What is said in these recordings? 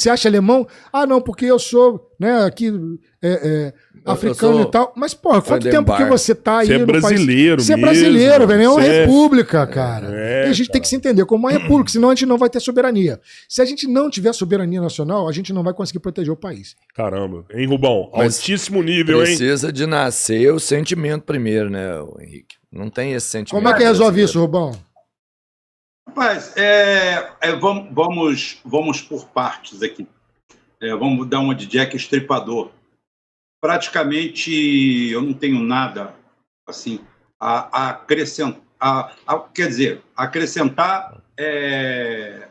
Você acha alemão? Ah, não, porque eu sou, né, aqui, africano e tal. Mas, porra, quanto tempo que você tá aí no país? Você é brasileiro, velho. É uma república, cara. E a gente tem que se entender como uma república, senão a gente não vai ter soberania. Se a gente não tiver soberania nacional, a gente não vai conseguir proteger o país. Caramba. Hein, Rubão? Mas altíssimo nível, precisa de nascer o sentimento primeiro, né, Henrique? Não tem esse sentimento. Como é que resolve isso, Rubão? Rapaz, vamos por partes aqui. Vamos dar uma de Jack Estripador. Praticamente, eu não tenho nada assim a acrescentar. Quer dizer, acrescentar,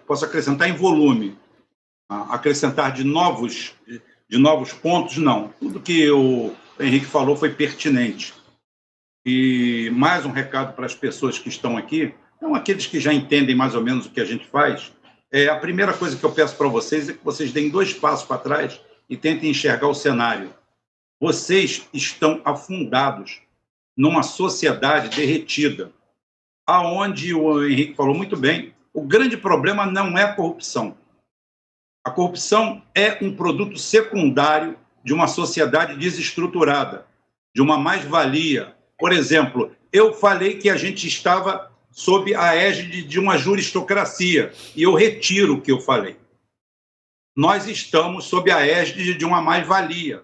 posso acrescentar em volume. Acrescentar de novos pontos, não. Tudo que o Henrique falou foi pertinente. E mais um recado para as pessoas que estão aqui, não aqueles que já entendem mais ou menos o que a gente faz. A primeira coisa que eu peço para vocês é que vocês deem 2 passos para trás e tentem enxergar o cenário. Vocês estão afundados numa sociedade derretida, aonde o Henrique falou muito bem, o grande problema não é a corrupção. A corrupção é um produto secundário de uma sociedade desestruturada, de uma mais-valia. Por exemplo, eu falei que a gente estava sob a égide de uma juristocracia, e eu retiro o que eu falei. Nós estamos sob a égide de uma mais-valia,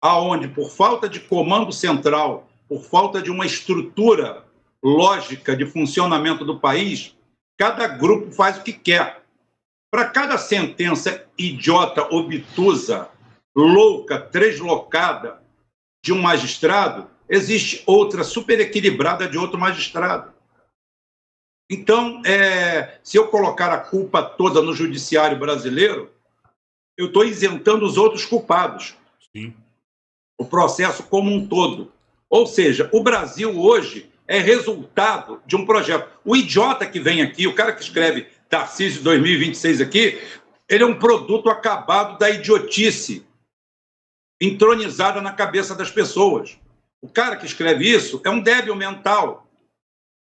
aonde, por falta de comando central, por falta de uma estrutura lógica de funcionamento do país, cada grupo faz o que quer. Para cada sentença idiota, obtusa, louca, translocada de um magistrado, existe outra super equilibrada de outro magistrado. Então, se eu colocar a culpa toda no judiciário brasileiro, eu estou isentando os outros culpados. Sim. O processo como um todo. Ou seja, o Brasil hoje é resultado de um projeto. O idiota que vem aqui, o cara que escreve Tarcísio 2026 aqui, ele é um produto acabado da idiotice entronizada na cabeça das pessoas. O cara que escreve isso é um débil mental.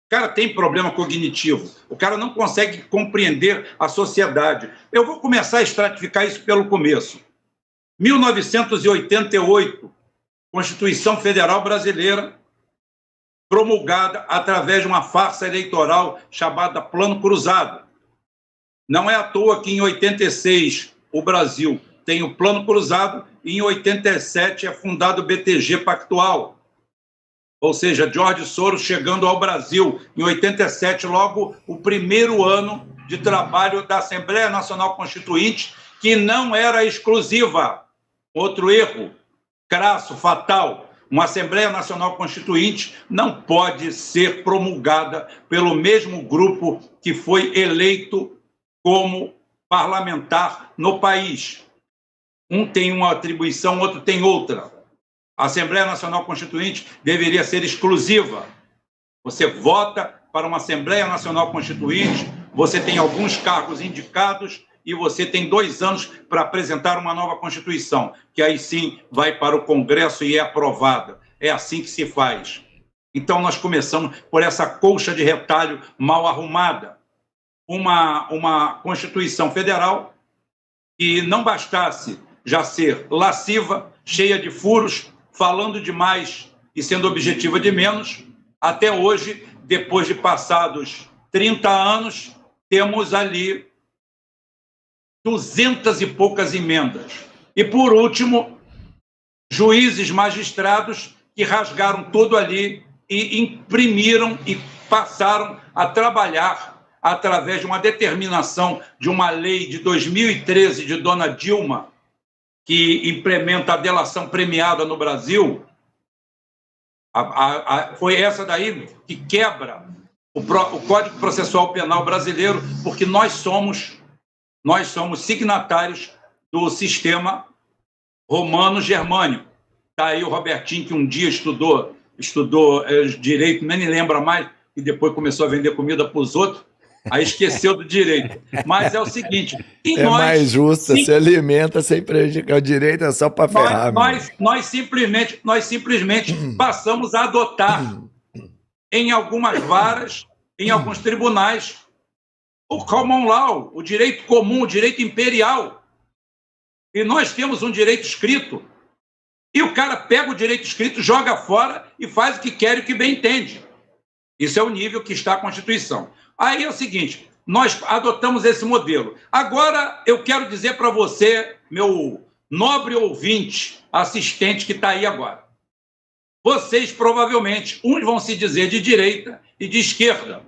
O cara tem problema cognitivo. O cara não consegue compreender a sociedade. Eu vou começar a estratificar isso pelo começo. 1988, Constituição Federal Brasileira, promulgada através de uma farsa eleitoral chamada Plano Cruzado. Não é à toa que em 86 o Brasil tem o Plano Cruzado e em 87 é fundado o BTG Pactual. Ou seja, George Soros chegando ao Brasil em 87, logo o primeiro ano de trabalho da Assembleia Nacional Constituinte, que não era exclusiva. Outro erro, crasso, fatal. Uma Assembleia Nacional Constituinte não pode ser promulgada pelo mesmo grupo que foi eleito como parlamentar no país. Um tem uma atribuição, outro tem outra. A Assembleia Nacional Constituinte deveria ser exclusiva. Você vota para uma Assembleia Nacional Constituinte, você tem alguns cargos indicados e você tem 2 anos para apresentar uma nova Constituição, que aí sim vai para o Congresso e é aprovada. É assim que se faz. Então nós começamos por essa colcha de retalho mal arrumada. Uma Constituição Federal que não bastasse já ser lasciva, cheia de furos, falando demais e sendo objetiva de menos, até hoje, depois de passados 30 anos, temos ali 200 e poucas emendas. E, por último, juízes, magistrados que rasgaram tudo ali e imprimiram e passaram a trabalhar através de uma determinação de uma lei de 2013 de Dona Dilma, que implementa a delação premiada no Brasil. Foi essa daí que quebra o Código Processual Penal brasileiro, porque nós somos signatários do sistema romano-germânico. Está aí o Robertinho, que um dia estudou direito, nem lembra mais, e depois começou a vender comida para os outros, aí esqueceu do direito. Mas é o seguinte... mais justo, se alimenta sem prejudicar o direito, é só para ferrar. Nós simplesmente passamos a adotar em algumas varas, em alguns tribunais, o common law, o direito comum, o direito imperial. E nós temos um direito escrito. E o cara pega o direito escrito, joga fora e faz o que quer e o que bem entende. Isso é o nível que está a Constituição. Aí é o seguinte, nós adotamos esse modelo. Agora, eu quero dizer para você, meu nobre ouvinte, assistente que está aí agora. Vocês, provavelmente, uns vão se dizer de direita e de esquerda.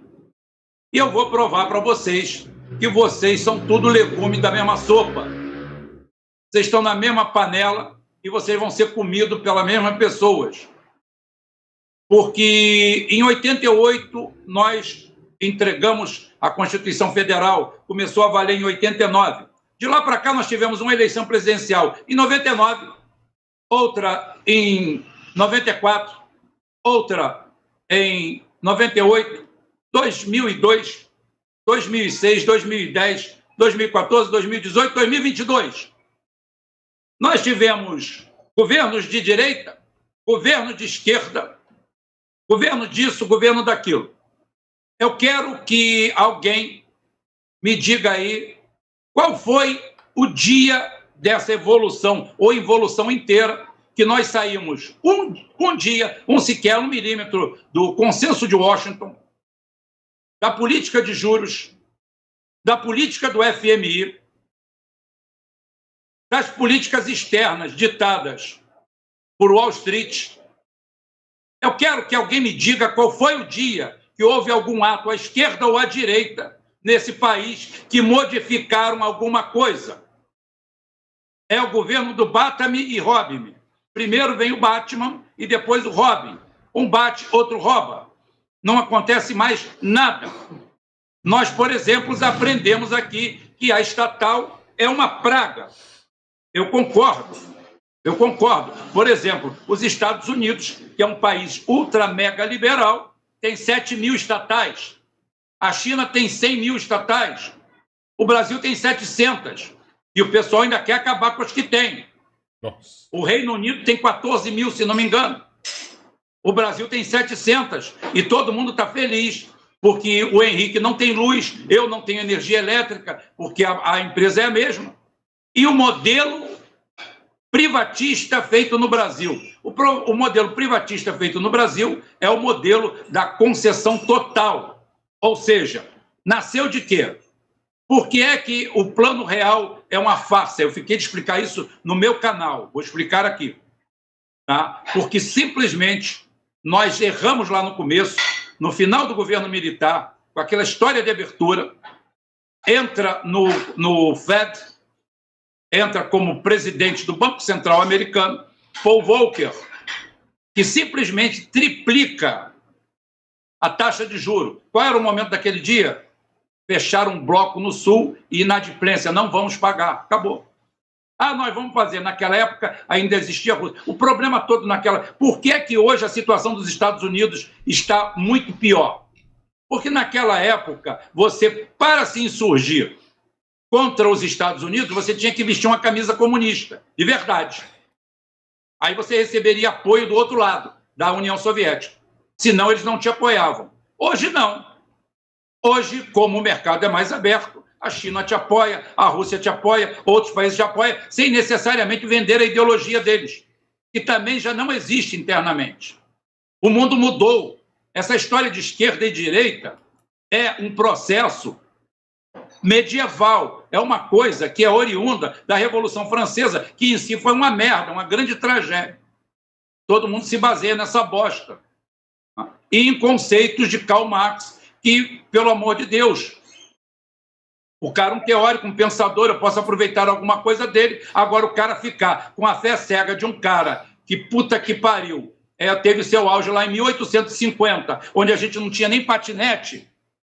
E eu vou provar para vocês que vocês são tudo legume da mesma sopa. Vocês estão na mesma panela e vocês vão ser comidos pelas mesmas pessoas. Porque em 88 nós entregamos a Constituição Federal, começou a valer em 89. De lá para cá nós tivemos uma eleição presidencial em 99, outra em 94, outra em 98, 2002, 2006, 2010, 2014, 2018, 2022. Nós tivemos governos de direita, governo de esquerda, governo disso, governo daquilo. Eu quero que alguém me diga aí qual foi o dia dessa evolução, ou evolução inteira, que nós saímos um dia, sequer 1 milímetro do consenso de Washington, da política de juros, da política do FMI, das políticas externas ditadas por Wall Street. Eu quero que alguém me diga qual foi o dia que houve algum ato à esquerda ou à direita nesse país que modificaram alguma coisa. É o governo do Bata-me e Roube-me. Primeiro vem o Batman e depois o Robin. Um bate, outro rouba. Não acontece mais nada. Nós, por exemplo, aprendemos aqui que a estatal é uma praga. Eu concordo. Por exemplo, os Estados Unidos, que é um país ultra mega liberal, tem 7 mil estatais. A China tem 100 mil estatais. O Brasil tem 700. E o pessoal ainda quer acabar com as que tem. Nossa. O Reino Unido tem 14 mil, se não me engano. O Brasil tem 700. E todo mundo está feliz, porque o Henrique não tem luz, eu não tenho energia elétrica, porque a empresa é a mesma. E o modelo privatista feito no Brasil. O modelo privatista feito no Brasil é o modelo da concessão total. Ou seja, nasceu de quê? Por que é que o Plano Real é uma farsa? Eu fiquei de explicar isso no meu canal. Vou explicar aqui. Tá? Porque simplesmente nós erramos lá no começo, no final do governo militar, com aquela história de abertura, entra no Fed, entra como presidente do Banco Central americano, Paul Volcker, que simplesmente triplica a taxa de juros. Qual era o momento daquele dia? Fecharam um bloco no Sul e inadimplência, não vamos pagar, acabou. Nós vamos fazer. Naquela época ainda existia a Rússia. O problema todo naquela... Por que é que hoje a situação dos Estados Unidos está muito pior? Porque naquela época, você, para se insurgir contra os Estados Unidos, você tinha que vestir uma camisa comunista, de verdade. Aí você receberia apoio do outro lado, da União Soviética. Senão eles não te apoiavam. Hoje não. Hoje, como o mercado é mais aberto, a China te apoia, a Rússia te apoia, outros países te apoiam, sem necessariamente vender a ideologia deles, que também já não existe internamente. O mundo mudou. Essa história de esquerda e direita é um processo medieval, é uma coisa que é oriunda da Revolução Francesa, que em si foi uma merda, uma grande tragédia. Todo mundo se baseia nessa bosta. E em conceitos de Karl Marx, que, pelo amor de Deus, o cara é um teórico, um pensador, eu posso aproveitar alguma coisa dele, agora o cara ficar com a fé cega de um cara que, puta que pariu, teve seu auge lá em 1850, onde a gente não tinha nem patinete,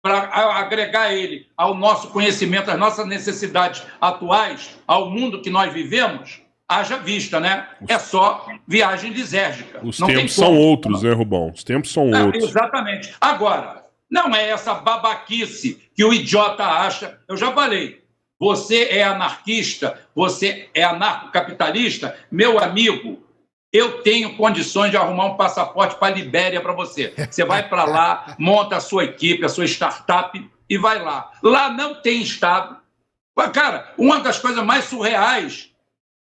para agregar ele ao nosso conhecimento, às nossas necessidades atuais, ao mundo que nós vivemos, haja vista, né? É só viagem lisérgica. Os tempos são outros, né, Rubão? Os tempos são outros. Exatamente. Agora, não é essa babaquice que o idiota acha. Eu já falei. Você é anarquista, você é anarcocapitalista, meu amigo, eu tenho condições de arrumar um passaporte para a Libéria para você. Você vai para lá, monta a sua equipe, a sua startup e vai lá. Lá não tem Estado. Cara, uma das coisas mais surreais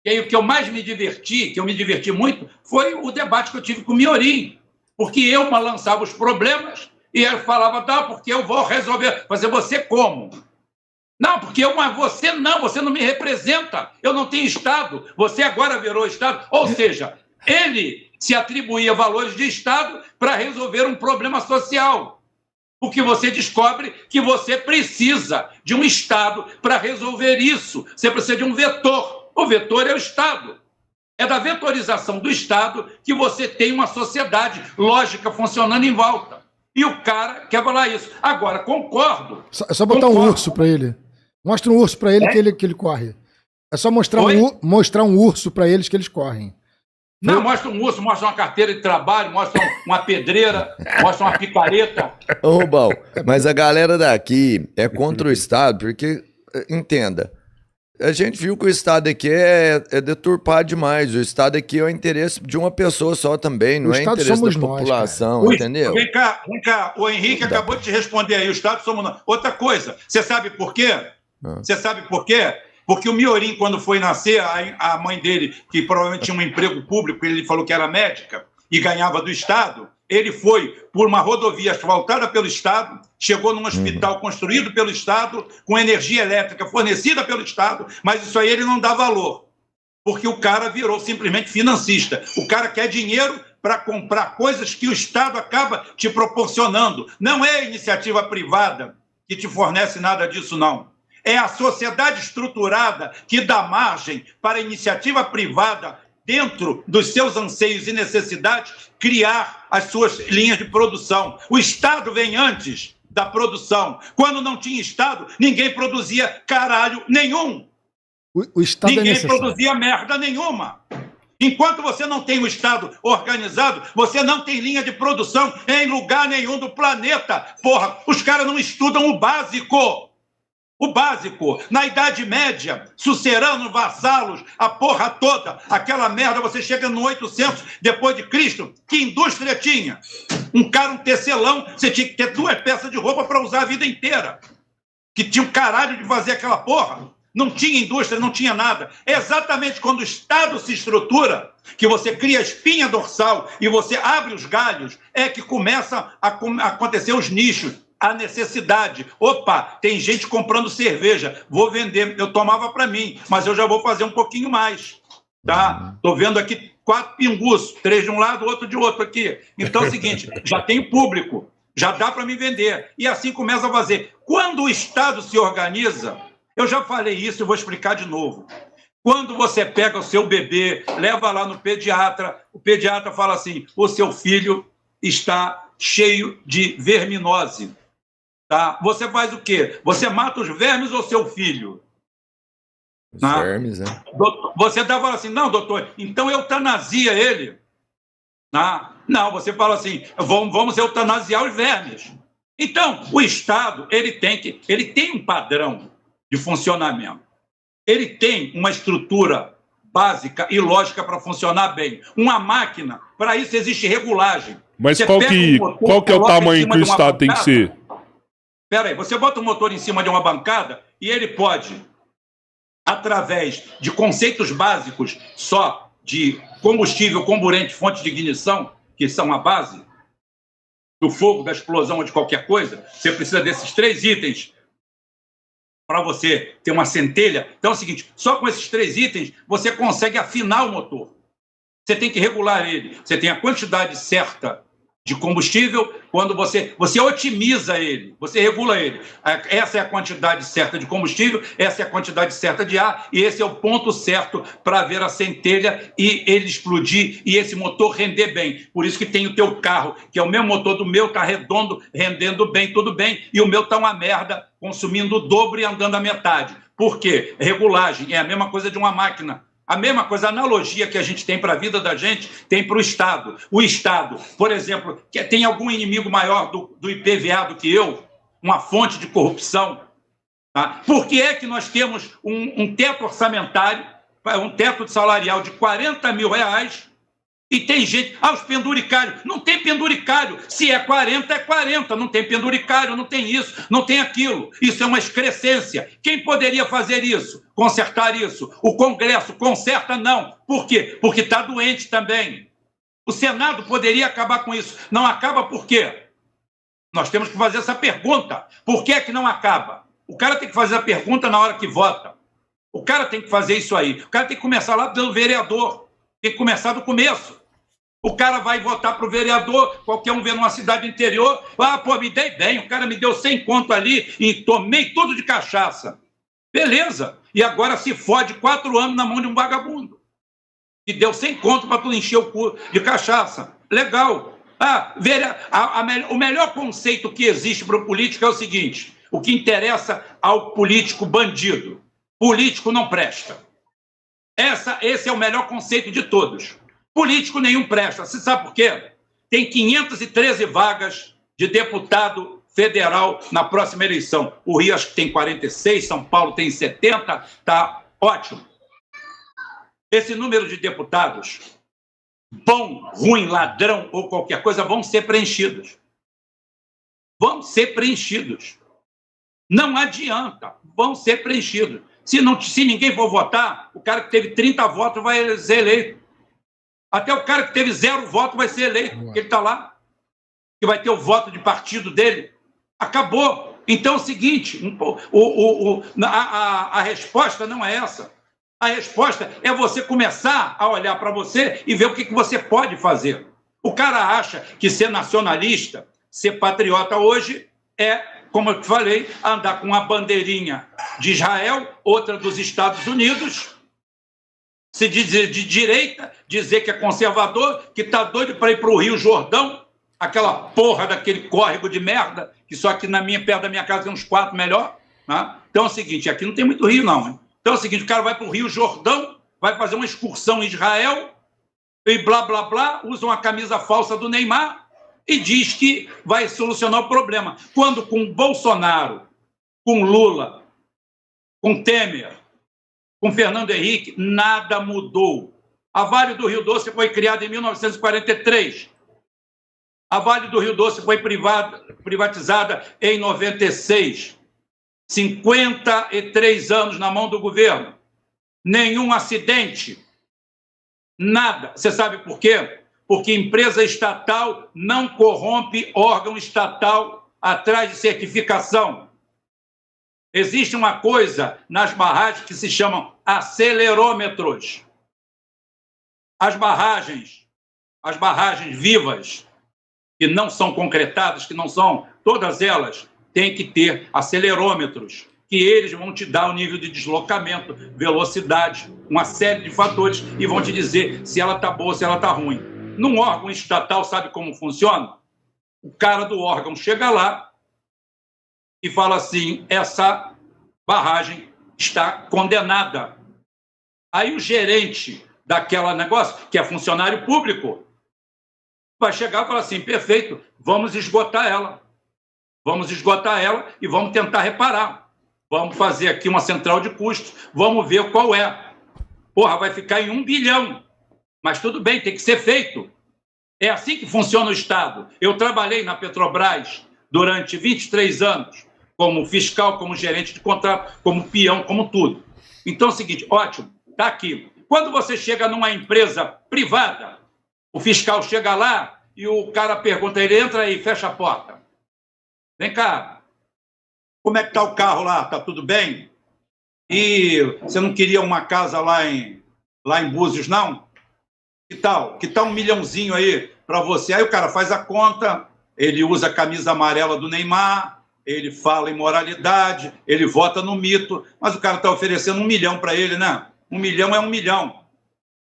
E aí o que eu mais me diverti, que eu me diverti muito, foi o debate que eu tive com o Miorim. Porque eu lançava os problemas e ele falava, não, porque eu vou resolver. Fazer você como? Não, porque você não me representa. Eu não tenho Estado. Você agora virou Estado. Ou seja, ele se atribuía valores de Estado para resolver um problema social. Porque você descobre que você precisa de um Estado para resolver isso. Você precisa de um vetor. O vetor é o Estado. É da vetorização do Estado que você tem uma sociedade lógica funcionando em volta. E o cara quer falar isso. Agora, concordo. É só botar um urso para ele. Mostra um urso para ele, que ele corre. É só mostrar um urso para eles que eles correm. Não, mostra um urso, mostra uma carteira de trabalho, mostra uma pedreira, mostra uma picareta. Ô, Rubão, mas a galera daqui é contra o Estado, porque, entenda, a gente viu que o Estado aqui é deturpado demais. O Estado aqui é o interesse de uma pessoa só também, não é interesse da população, entendeu? Vem cá, o Henrique acabou de te responder aí, o Estado somos nós. Outra coisa, você sabe por quê? Você sabe por quê? Porque o Miorim, quando foi nascer, a mãe dele, que provavelmente tinha um emprego público, ele falou que era médica e ganhava do Estado, ele foi por uma rodovia asfaltada pelo Estado, chegou num hospital construído pelo Estado, com energia elétrica fornecida pelo Estado, mas isso aí ele não dá valor, porque o cara virou simplesmente financista. O cara quer dinheiro para comprar coisas que o Estado acaba te proporcionando. Não é a iniciativa privada que te fornece nada disso, não. É a sociedade estruturada que dá margem para a iniciativa privada, dentro dos seus anseios e necessidades, criar as suas linhas de produção. O Estado vem antes da produção. Quando não tinha Estado, ninguém produzia caralho nenhum. O Estado ninguém produzia merda nenhuma. Enquanto você não tem o Estado organizado, você não tem linha de produção em lugar nenhum do planeta. Porra, os caras não estudam o básico. O básico, na Idade Média, suceranos, vassalos, a porra toda, aquela merda, você chega no 800 depois de Cristo, que indústria tinha? Um tecelão, você tinha que ter 2 peças de roupa para usar a vida inteira. Que tinha um caralho de fazer aquela porra. Não tinha indústria, não tinha nada. É exatamente quando o Estado se estrutura, que você cria a espinha dorsal e você abre os galhos, é que começa a acontecer os nichos. A necessidade. Opa, tem gente comprando cerveja, vou vender, eu tomava para mim, mas eu já vou fazer um pouquinho mais, tá? Tô vendo aqui 4 pinguços, 3 de um lado, outro de outro aqui. Então é o seguinte, já tenho público, já dá para me vender. E assim começa a fazer. Quando o Estado se organiza, eu já falei isso e vou explicar de novo. Quando você pega o seu bebê, leva lá no pediatra, o pediatra fala assim, o seu filho está cheio de verminose. Tá? Você faz o quê? Você mata os vermes ou seu filho? Os vermes, né? Você fala assim, não, doutor, então eutanasia ele. Não, você fala assim, vamos eutanasiar os vermes. Então, o Estado, ele tem um padrão de funcionamento. Ele tem uma estrutura básica e lógica para funcionar bem. Uma máquina, para isso existe regulagem. Mas qual que é o tamanho que o Estado tem que ser? Espera aí, você bota o motor em cima de uma bancada e ele pode, através de conceitos básicos só de combustível, comburente, fonte de ignição, que são a base do fogo, da explosão ou de qualquer coisa, você precisa desses 3 itens para você ter uma centelha. Então é o seguinte, só com esses 3 itens você consegue afinar o motor. Você tem que regular ele. Você tem a quantidade certa de combustível, quando você otimiza ele, você regula ele. Essa é a quantidade certa de combustível, essa é a quantidade certa de ar, e esse é o ponto certo para ver a centelha e ele explodir e esse motor render bem. Por isso que tem o teu carro, que é o mesmo motor do meu, tá redondo, rendendo bem, tudo bem, e o meu tá uma merda, consumindo o dobro e andando a metade. Por quê? Regulagem é a mesma coisa de uma máquina. A mesma coisa, a analogia que a gente tem para a vida da gente, tem para o Estado. O Estado, por exemplo, tem algum inimigo maior do IPVA do que eu? Uma fonte de corrupção? Tá? Por que é que nós temos um teto orçamentário, um teto salarial de R$40 mil, E tem gente, os penduricários. Não tem penduricário. Se é 40, é 40. Não tem penduricário, não tem isso, não tem aquilo. Isso é uma excrescência. Quem poderia fazer isso? Consertar isso? O Congresso conserta? Não. Por quê? Porque está doente também. O Senado poderia acabar com isso. Não acaba por quê? Nós temos que fazer essa pergunta. Por que é que não acaba? O cara tem que fazer a pergunta na hora que vota. O cara tem que fazer isso aí. O cara tem que começar lá pelo vereador. Tem que começar do começo. O cara vai votar para o vereador, qualquer um vê numa cidade interior, me dei bem, o cara me deu 100 conto ali e tomei tudo de cachaça. Beleza. E agora se fode 4 anos na mão de um vagabundo. E deu 100 conto para tu encher o cu de cachaça. Legal. O melhor conceito que existe para o político é o seguinte: o que interessa ao político bandido. Político não presta. Esse é o melhor conceito de todos. Político nenhum presta. Você sabe por quê? Tem 513 vagas de deputado federal na próxima eleição. O Rio acho que tem 46, São Paulo tem 70, tá ótimo. Esse número de deputados, bom, ruim, ladrão ou qualquer coisa, vão ser preenchidos. Vão ser preenchidos. Não adianta, vão ser preenchidos. Se ninguém for votar, o cara que teve 30 votos vai ser eleito. Até o cara que teve 0 voto vai ser eleito, porque ele está lá, que vai ter o voto de partido dele. Acabou. Então é o seguinte, a resposta não é essa. A resposta é você começar a olhar para você e ver o que você pode fazer. O cara acha que ser nacionalista, ser patriota hoje é, como eu falei, andar com uma bandeirinha de Israel, outra dos Estados Unidos, se dizer de direita, dizer que é conservador, que está doido para ir para o Rio Jordão, aquela porra daquele córrego de merda, que só aqui perto da minha casa tem uns 4 melhor. Né? Então é o seguinte, aqui não tem muito rio não. Hein? Então é o seguinte, o cara vai para o Rio Jordão, vai fazer uma excursão em Israel, e blá, blá, blá, usa uma camisa falsa do Neymar e diz que vai solucionar o problema. Quando com Bolsonaro, com Lula, com Temer, com Fernando Henrique, nada mudou. A Vale do Rio Doce foi criada em 1943. A Vale do Rio Doce foi privatizada em 96. 53 anos na mão do governo. Nenhum acidente. Nada. Você sabe por quê? Porque empresa estatal não corrompe órgão estatal atrás de certificação. Existe uma coisa nas barragens que se chamam acelerômetros. As barragens vivas, que não são concretadas, que não são, todas elas têm que ter acelerômetros, que eles vão te dar o nível de deslocamento, velocidade, uma série de fatores, e vão te dizer se ela está boa ou se ela está ruim. Num órgão estatal, sabe como funciona? O cara do órgão chega lá e fala assim, essa barragem está condenada. Aí o gerente daquela negócio, que é funcionário público, vai chegar e falar assim, perfeito, vamos esgotar ela. Vamos esgotar ela e vamos tentar reparar. Vamos fazer aqui uma central de custos, vamos ver qual é. Porra, vai ficar em 1 bilhão. Mas tudo bem, tem que ser feito. É assim que funciona o Estado. Eu trabalhei na Petrobras durante 23 anos, como fiscal, como gerente de contrato, como peão, como tudo. Então é o seguinte, ótimo, está aqui. Quando você chega numa empresa privada, o fiscal chega lá e o cara pergunta, ele entra aí, fecha a porta. Vem cá, como é que está o carro lá? Está tudo bem? E você não queria uma casa lá em Búzios, não? Que tal? Que tal 1 milhãozinho aí para você? Aí o cara faz a conta, ele usa a camisa amarela do Neymar, ele fala em moralidade, ele vota no mito, mas o cara está oferecendo 1 milhão para ele, né? 1 milhão é 1 milhão.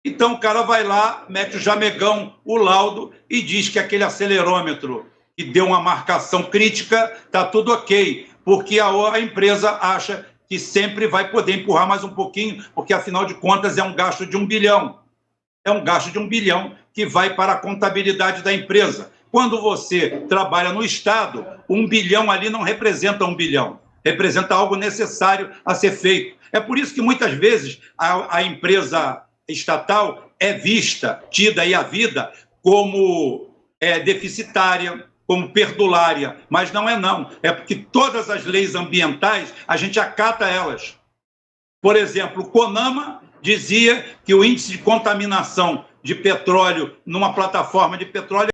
Então o cara vai lá, mete o jamegão, o laudo, e diz que aquele acelerômetro que deu uma marcação crítica, está tudo ok, porque a empresa acha que sempre vai poder empurrar mais um pouquinho, porque afinal de contas é um gasto de 1 bilhão. É um gasto de 1 bilhão que vai para a contabilidade da empresa. Quando você trabalha no Estado, 1 bilhão ali não representa 1 bilhão, representa algo necessário a ser feito. É por isso que muitas vezes a empresa estatal é vista, tida aí a vida como deficitária, como perdulária, mas não é não. É porque todas as leis ambientais, a gente acata elas. Por exemplo, o CONAMA dizia que o índice de contaminação de petróleo numa plataforma de petróleo